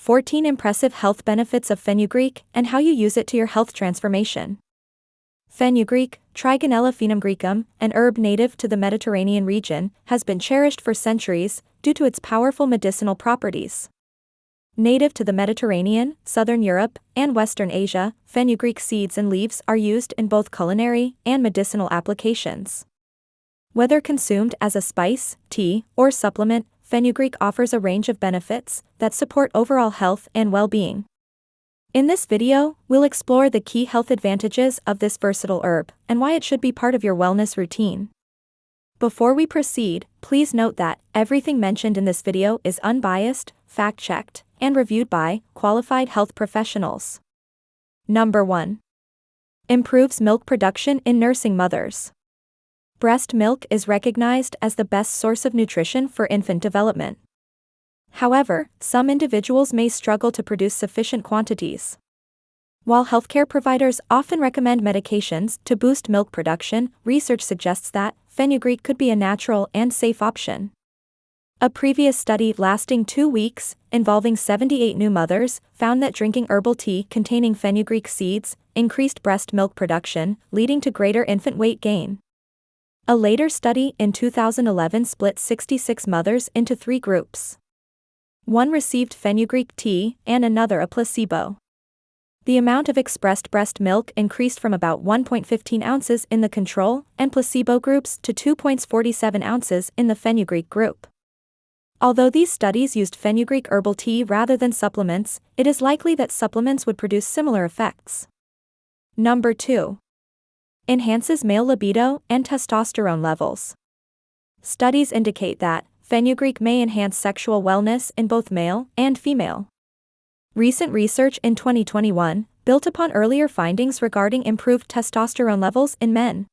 14 impressive health benefits of fenugreek and how you use it to your health transformation. Fenugreek, Trigonella foenum-graecum, an herb native to the Mediterranean region, has been cherished for centuries due to its powerful medicinal properties. Native to the Mediterranean, Southern Europe, and Western Asia, fenugreek seeds and leaves are used in both culinary and medicinal applications. Whether consumed as a spice, tea, or supplement, fenugreek offers a range of benefits that support overall health and well-being. In this video, we'll explore the key health advantages of this versatile herb and why it should be part of your wellness routine. Before we proceed, please note that everything mentioned in this video is unbiased, fact-checked, and reviewed by qualified health professionals. Number 1. Improves milk production in nursing mothers. Breast milk is recognized as the best source of nutrition for infant development. However, some individuals may struggle to produce sufficient quantities. While healthcare providers often recommend medications to boost milk production, research suggests that fenugreek could be a natural and safe option. A previous study lasting 2 weeks, involving 78 new mothers, found that drinking herbal tea containing fenugreek seeds increased breast milk production, leading to greater infant weight gain. A later study in 2011 split 66 mothers into 3 groups. One received fenugreek tea and another a placebo. The amount of expressed breast milk increased from about 1.15 ounces in the control and placebo groups to 2.47 ounces in the fenugreek group. Although these studies used fenugreek herbal tea rather than supplements, it is likely that supplements would produce similar effects. Number 2. Enhances male libido and testosterone levels. Studies indicate that fenugreek may enhance sexual wellness in both male and female. Recent research in 2021 built upon earlier findings regarding improved testosterone levels in men.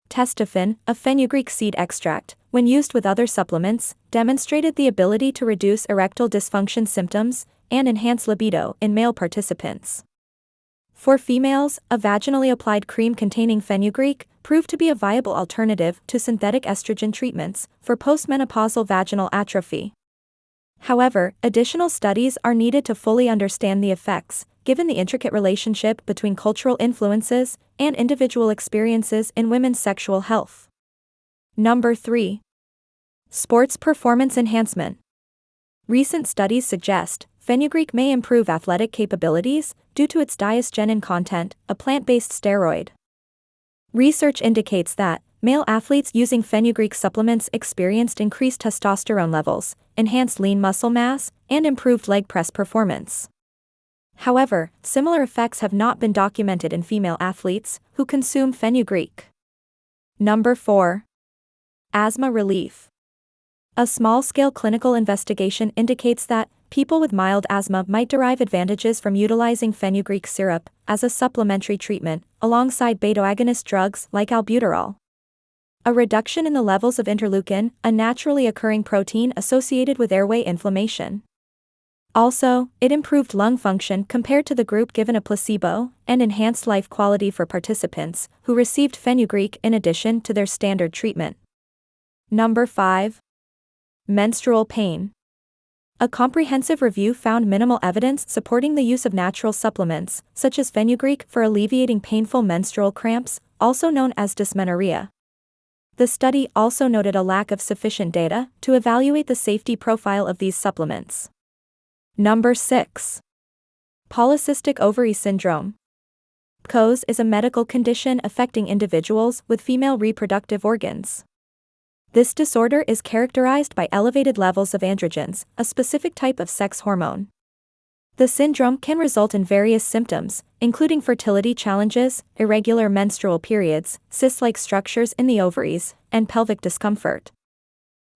Testofen, a fenugreek seed extract, when used with other supplements, demonstrated the ability to reduce erectile dysfunction symptoms and enhance libido in male participants. For females, a vaginally applied cream containing fenugreek proved to be a viable alternative to synthetic estrogen treatments for postmenopausal vaginal atrophy. However, additional studies are needed to fully understand the effects, given the intricate relationship between cultural influences and individual experiences in women's sexual health. Number 3. Sports performance enhancement. Recent studies suggest fenugreek may improve athletic capabilities due to its digestive content, a plant-based steroid. Research indicates that male athletes using fenugreek supplements experienced increased testosterone levels, enhanced lean muscle mass, and improved leg press performance. However, similar effects have not been documented in female athletes who consume fenugreek. Number 4. Asthma relief. A small-scale clinical investigation indicates that people with mild asthma might derive advantages from utilizing fenugreek syrup as a supplementary treatment, alongside beta-agonist drugs like albuterol. A reduction in the levels of interleukin, a naturally occurring protein associated with airway inflammation. Also, it improved lung function compared to the group given a placebo, and enhanced life quality for participants who received fenugreek in addition to their standard treatment. Number 5. Menstrual pain. A comprehensive review found minimal evidence supporting the use of natural supplements, such as fenugreek, for alleviating painful menstrual cramps, also known as dysmenorrhea. The study also noted a lack of sufficient data to evaluate the safety profile of these supplements. Number 6. Polycystic ovary syndrome. PCOS is a medical condition affecting individuals with female reproductive organs. This disorder is characterized by elevated levels of androgens, a specific type of sex hormone. The syndrome can result in various symptoms, including fertility challenges, irregular menstrual periods, cyst-like structures in the ovaries, and pelvic discomfort.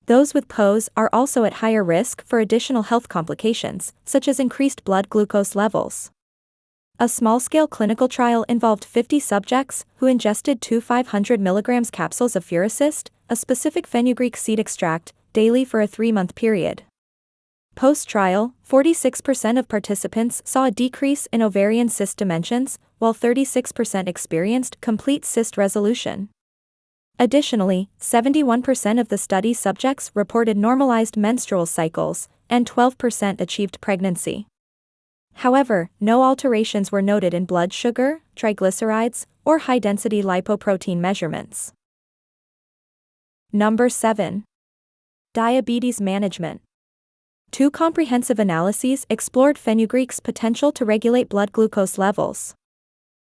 Those with PCOS are also at higher risk for additional health complications, such as increased blood glucose levels. A small-scale clinical trial involved 50 subjects who ingested 2 500 mg capsules of Furacist, a specific fenugreek seed extract, daily for a 3-month period. Post-trial, 46% of participants saw a decrease in ovarian cyst dimensions, while 36% experienced complete cyst resolution. Additionally, 71% of the study subjects reported normalized menstrual cycles, and 12% achieved pregnancy. However, no alterations were noted in blood sugar, triglycerides, or high-density lipoprotein measurements. Number 7. Diabetes management. 2 comprehensive analyses explored fenugreek's potential to regulate blood glucose levels.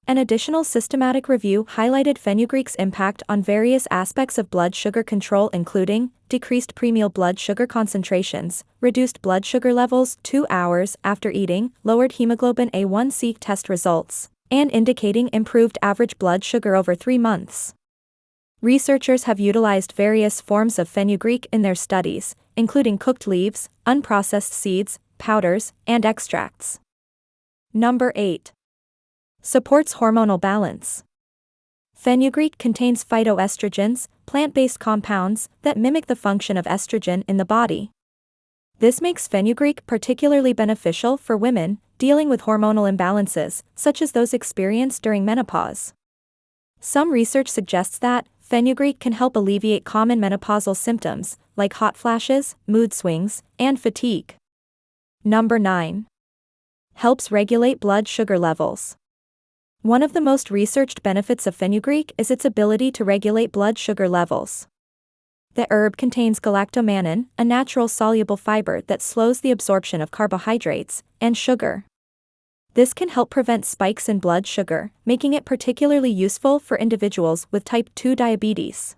An additional systematic review highlighted fenugreek's impact on various aspects of blood sugar control, including decreased premeal blood sugar concentrations, reduced blood sugar levels 2 hours after eating, lowered hemoglobin A1C test results, and indicating improved average blood sugar over 3 months. Researchers have utilized various forms of fenugreek in their studies, including cooked leaves, unprocessed seeds, powders, and extracts. Number 8. Supports hormonal balance. Fenugreek contains phytoestrogens, plant-based compounds that mimic the function of estrogen in the body. This makes fenugreek particularly beneficial for women dealing with hormonal imbalances, such as those experienced during menopause. Some research suggests that fenugreek can help alleviate common menopausal symptoms, like hot flashes, mood swings, and fatigue. Number 9. Helps regulate blood sugar levels. One of the most researched benefits of fenugreek is its ability to regulate blood sugar levels. The herb contains galactomannan, a natural soluble fiber that slows the absorption of carbohydrates and sugar. This can help prevent spikes in blood sugar, making it particularly useful for individuals with type 2 diabetes.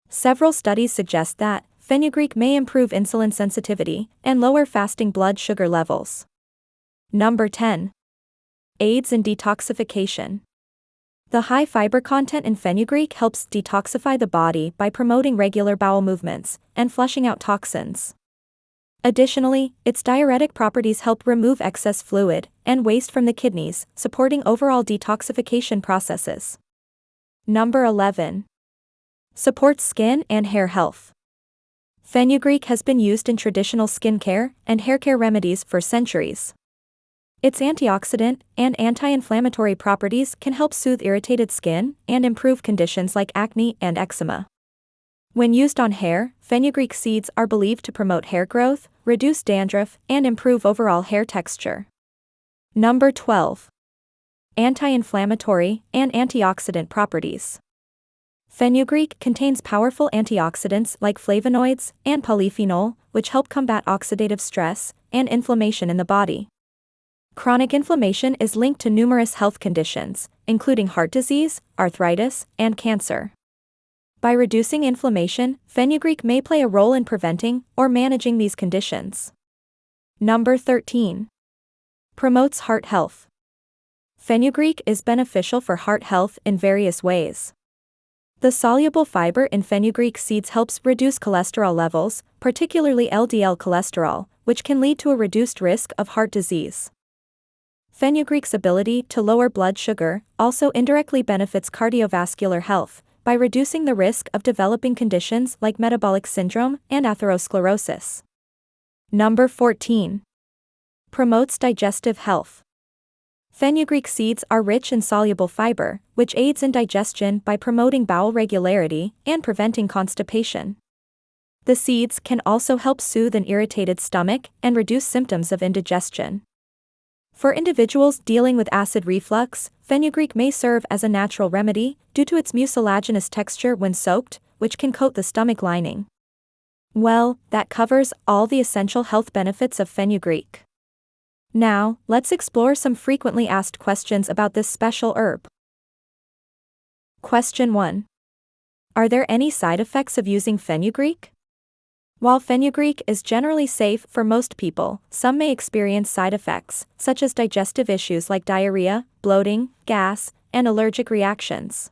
Several studies suggest that fenugreek may improve insulin sensitivity and lower fasting blood sugar levels. Number 10. Aids in detoxification. The high fiber content in fenugreek helps detoxify the body by promoting regular bowel movements and flushing out toxins. Additionally, its diuretic properties help remove excess fluid and waste from the kidneys, supporting overall detoxification processes. Number 11. Supports skin and hair health. Fenugreek has been used in traditional skincare and haircare remedies for centuries. Its antioxidant and anti-inflammatory properties can help soothe irritated skin and improve conditions like acne and eczema. When used on hair, fenugreek seeds are believed to promote hair growth, reduce dandruff, and improve overall hair texture. Number 12. Anti-inflammatory and antioxidant properties. Fenugreek contains powerful antioxidants like flavonoids and polyphenol, which help combat oxidative stress and inflammation in the body. Chronic inflammation is linked to numerous health conditions, including heart disease, arthritis, and cancer. By reducing inflammation, fenugreek may play a role in preventing or managing these conditions. Number 13. Promotes heart health. Fenugreek is beneficial for heart health in various ways. The soluble fiber in fenugreek seeds helps reduce cholesterol levels, particularly LDL cholesterol, which can lead to a reduced risk of heart disease. Fenugreek's ability to lower blood sugar also indirectly benefits cardiovascular health by reducing the risk of developing conditions like metabolic syndrome and atherosclerosis. Number 14. Promotes digestive health. Fenugreek seeds are rich in soluble fiber, which aids in digestion by promoting bowel regularity and preventing constipation. The seeds can also help soothe an irritated stomach and reduce symptoms of indigestion. For individuals dealing with acid reflux, fenugreek may serve as a natural remedy due to its mucilaginous texture when soaked, which can coat the stomach lining. Well, that covers all the essential health benefits of fenugreek. Now, let's explore some frequently asked questions about this special herb. Question 1. Are there any side effects of using fenugreek? While fenugreek is generally safe for most people, some may experience side effects, such as digestive issues like diarrhea, bloating, gas, and allergic reactions.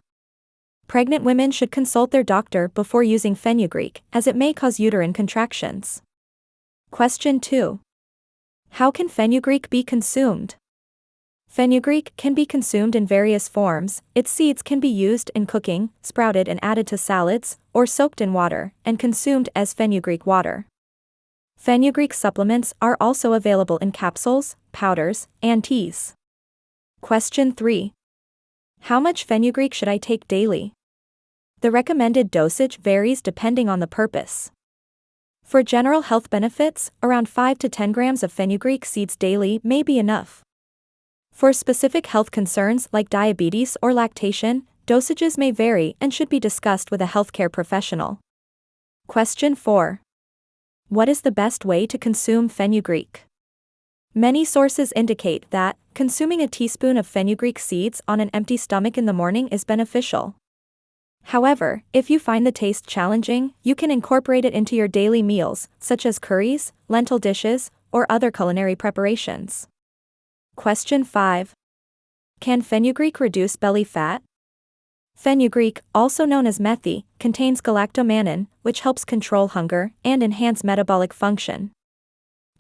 Pregnant women should consult their doctor before using fenugreek, as it may cause uterine contractions. Question 2. How can fenugreek be consumed? Fenugreek can be consumed in various forms. Its seeds can be used in cooking, sprouted and added to salads, or soaked in water, and consumed as fenugreek water. Fenugreek supplements are also available in capsules, powders, and teas. Question 3. How much fenugreek should I take daily? The recommended dosage varies depending on the purpose. For general health benefits, around 5 to 10 grams of fenugreek seeds daily may be enough. For specific health concerns like diabetes or lactation, dosages may vary and should be discussed with a healthcare professional. Question 4. What is the best way to consume fenugreek? Many sources indicate that consuming a teaspoon of fenugreek seeds on an empty stomach in the morning is beneficial. However, if you find the taste challenging, you can incorporate it into your daily meals, such as curries, lentil dishes, or other culinary preparations. Question 5. Can fenugreek reduce belly fat? Fenugreek, also known as methy, contains galactomannan, which helps control hunger and enhance metabolic function.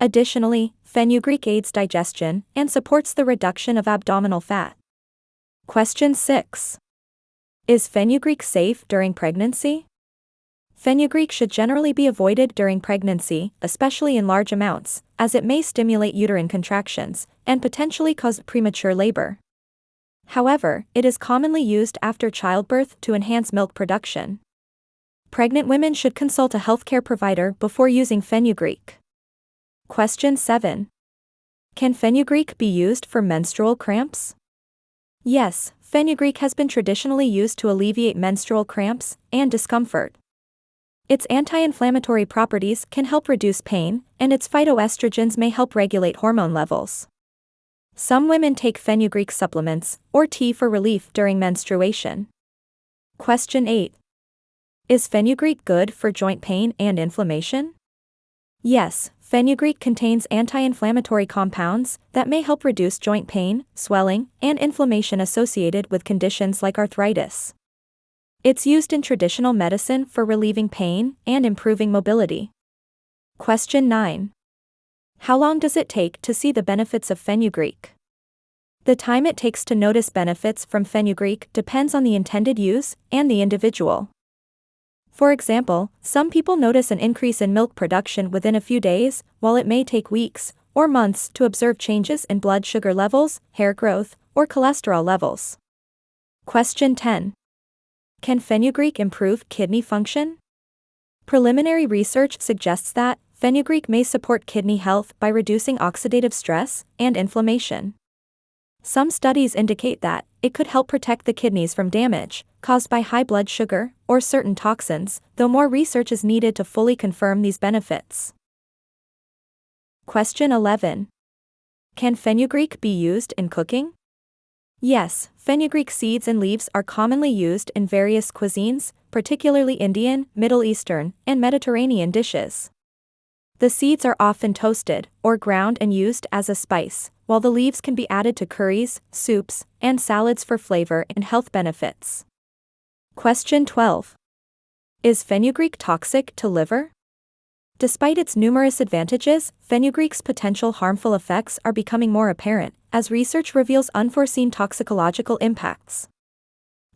Additionally, fenugreek aids digestion and supports the reduction of abdominal fat. Question 6. Is fenugreek safe during pregnancy? Fenugreek should generally be avoided during pregnancy, especially in large amounts, as it may stimulate uterine contractions and potentially cause premature labor. However, it is commonly used after childbirth to enhance milk production. Pregnant women should consult a healthcare provider before using fenugreek. Question 7. Can fenugreek be used for menstrual cramps? Yes, fenugreek has been traditionally used to alleviate menstrual cramps and discomfort. Its anti-inflammatory properties can help reduce pain, and its phytoestrogens may help regulate hormone levels. Some women take fenugreek supplements or tea for relief during menstruation. Question 8. Is fenugreek good for joint pain and inflammation? Yes, fenugreek contains anti-inflammatory compounds that may help reduce joint pain, swelling, and inflammation associated with conditions like arthritis. It's used in traditional medicine for relieving pain and improving mobility. Question 9. How long does it take to see the benefits of fenugreek? The time it takes to notice benefits from fenugreek depends on the intended use and the individual. For example, some people notice an increase in milk production within a few days, while it may take weeks or months to observe changes in blood sugar levels, hair growth, or cholesterol levels. Question 10. Can fenugreek improve kidney function? Preliminary research suggests that fenugreek may support kidney health by reducing oxidative stress and inflammation. Some studies indicate that it could help protect the kidneys from damage caused by high blood sugar or certain toxins, though more research is needed to fully confirm these benefits. Question 11. Can fenugreek be used in cooking? Yes, fenugreek seeds and leaves are commonly used in various cuisines, particularly Indian, Middle Eastern, and Mediterranean dishes. The seeds are often toasted or ground and used as a spice, while the leaves can be added to curries, soups, and salads for flavor and health benefits. Question 12. Is fenugreek toxic to liver? Despite its numerous advantages, fenugreek's potential harmful effects are becoming more apparent, as research reveals unforeseen toxicological impacts.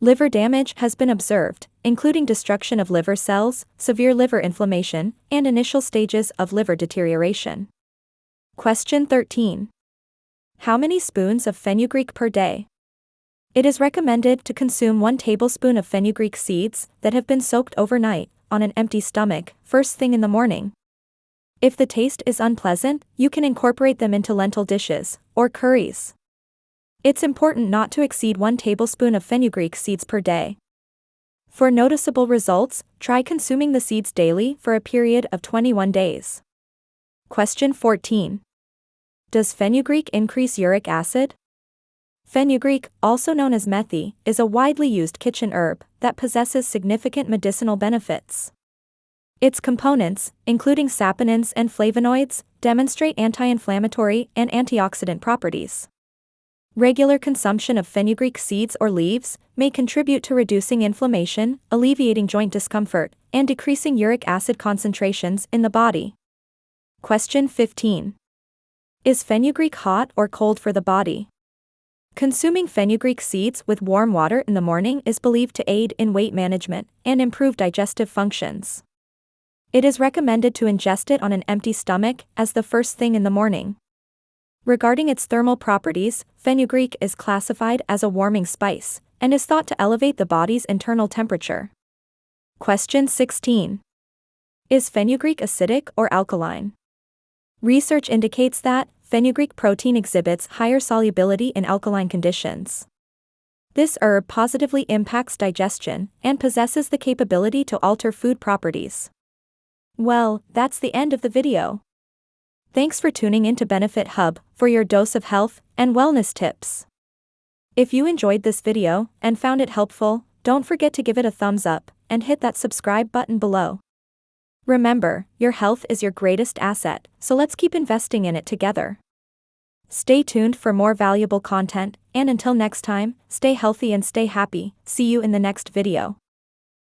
Liver damage has been observed, including destruction of liver cells, severe liver inflammation, and initial stages of liver deterioration. Question 13. How many spoons of fenugreek per day? It is recommended to consume 1 tablespoon of fenugreek seeds that have been soaked overnight, on an empty stomach, first thing in the morning. If the taste is unpleasant, you can incorporate them into lentil dishes or curries. It's important not to exceed 1 tablespoon of fenugreek seeds per day. For noticeable results, try consuming the seeds daily for a period of 21 days. Question 14. Does fenugreek increase uric acid? Fenugreek, also known as methy, is a widely used kitchen herb that possesses significant medicinal benefits. Its components, including saponins and flavonoids, demonstrate anti-inflammatory and antioxidant properties. Regular consumption of fenugreek seeds or leaves may contribute to reducing inflammation, alleviating joint discomfort, and decreasing uric acid concentrations in the body. Question 15. Is fenugreek hot or cold for the body? Consuming fenugreek seeds with warm water in the morning is believed to aid in weight management and improve digestive functions. It is recommended to ingest it on an empty stomach as the first thing in the morning. Regarding its thermal properties, fenugreek is classified as a warming spice and is thought to elevate the body's internal temperature. Question 16. Is fenugreek acidic or alkaline? Research indicates that fenugreek protein exhibits higher solubility in alkaline conditions. This herb positively impacts digestion and possesses the capability to alter food properties. Well, that's the end of the video. Thanks for tuning in to Benefit Hub for your dose of health and wellness tips. If you enjoyed this video and found it helpful, don't forget to give it a thumbs up and hit that subscribe button below. Remember, your health is your greatest asset, so let's keep investing in it together. Stay tuned for more valuable content, and until next time, stay healthy and stay happy. See you in the next video.